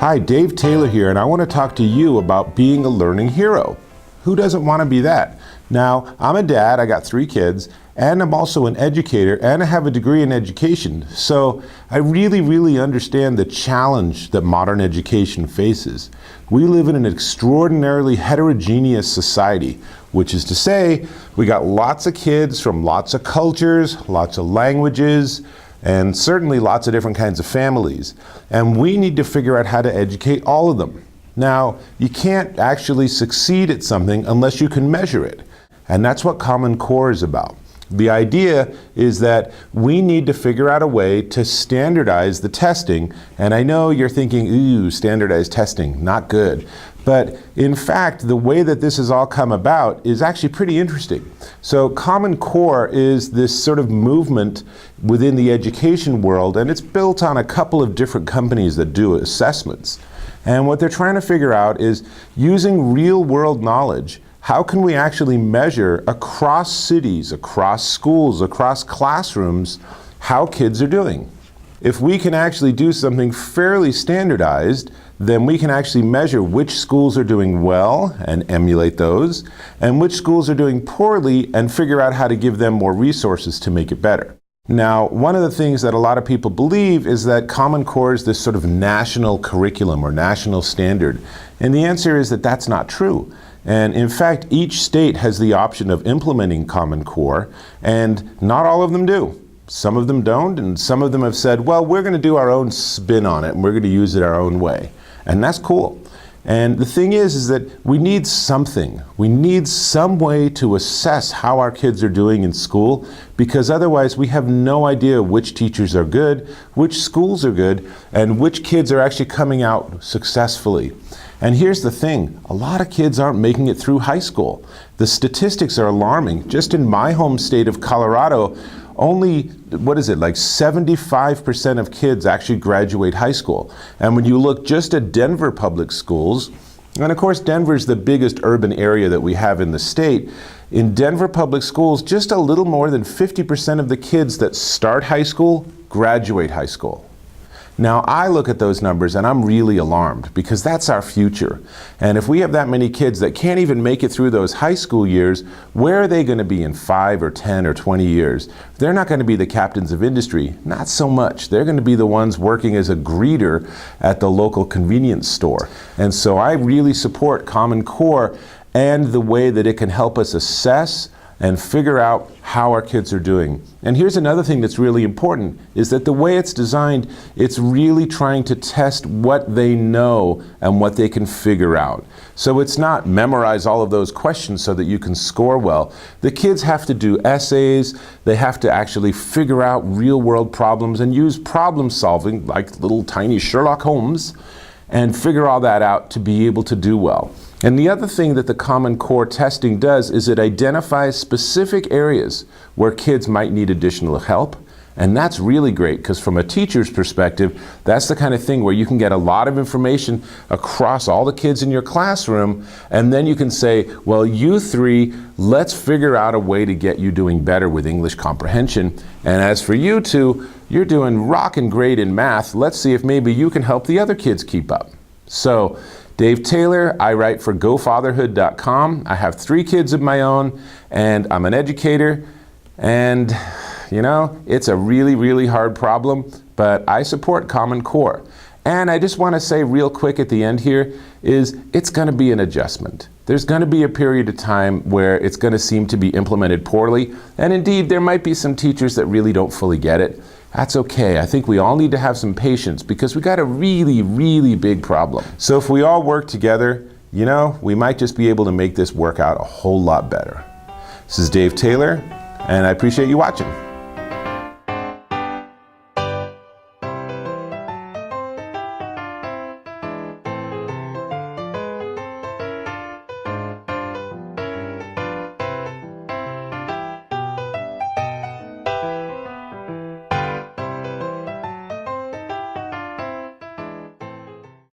Hi, Dave Taylor here, and I want to talk to you about being a learning hero. Who doesn't want to be that? Now, I'm a dad, I got 3 kids, and I'm also an educator, and I have a degree in education. So I really understand the challenge that modern education faces. We live in an extraordinarily heterogeneous society, which is to say, we got lots of kids from lots of cultures, lots of languages, and certainly lots of different kinds of families. And we need to figure out how to educate all of them. Now, you can't actually succeed at something unless you can measure it. And that's what Common Core is about. The idea is that we need to figure out a way to standardize the testing. And I know you're thinking, ooh, standardized testing, not good. But in fact, the way that this has all come about is actually pretty interesting. So Common Core is this sort of movement within the education world, and it's built on a couple of different companies that do assessments. And what they're trying to figure out is, using real-world knowledge, how can we actually measure across cities, across schools, across classrooms, how kids are doing? If we can actually do something fairly standardized, then we can actually measure which schools are doing well and emulate those, and which schools are doing poorly and figure out how to give them more resources to make it better. Now, one of the things that a lot of people believe is that Common Core is this sort of national curriculum or national standard. And the answer is that that's not true. And in fact, each state has the option of implementing Common Core, and not all of them do. Some of them don't, and some of them have said, well, we're going to do our own spin on it, and we're going to use it our own way. And that's cool. And the thing is that we need something. We need some way to assess how our kids are doing in school, because otherwise we have no idea which teachers are good, which schools are good, and which kids are actually coming out successfully. And here's the thing, a lot of kids aren't making it through high school. The statistics are alarming. Just in my home state of Colorado, only, like 75% of kids actually graduate high school. And when you look just at Denver public schools, and of course Denver's the biggest urban area that we have in the state, in Denver public schools, just a little more than 50% of the kids that start high school graduate high school. Now, I look at those numbers and I'm really alarmed, because that's our future. And if we have that many kids that can't even make it through those high school years, where are they going to be in 5 or 10 or 20 years? They're not going to be the captains of industry, not so much. They're going to be the ones working as a greeter at the local convenience store. And so I really support Common Core and the way that it can help us assess and figure out how our kids are doing. And here's another thing that's really important, is that the way it's designed, it's really trying to test what they know and what they can figure out. So it's not memorize all of those questions so that you can score well. The kids have to do essays, they have to actually figure out real-world problems and use problem solving, like little tiny Sherlock Holmes, and figure all that out to be able to do well. And the other thing that the Common Core testing does is it identifies specific areas where kids might need additional help. And that's really great, because from a teacher's perspective, that's the kind of thing where you can get a lot of information across all the kids in your classroom, and then you can say, well, you 3, let's figure out a way to get you doing better with English comprehension. And as for you 2, you're doing rockin' great in math. Let's see if maybe you can help the other kids keep up. So, Dave Taylor, I write for GoFatherhood.com. I have 3 kids of my own, and I'm an educator. And, you know, it's a really hard problem, but I support Common Core. And I just want to say real quick at the end here is it's going to be an adjustment. There's going to be a period of time where it's going to seem to be implemented poorly. And indeed, there might be some teachers that really don't fully get it. That's okay. I think we all need to have some patience, because we got a really big problem. So if we all work together, you know, we might just be able to make this work out a whole lot better. This is Dave Taylor, and I appreciate you watching.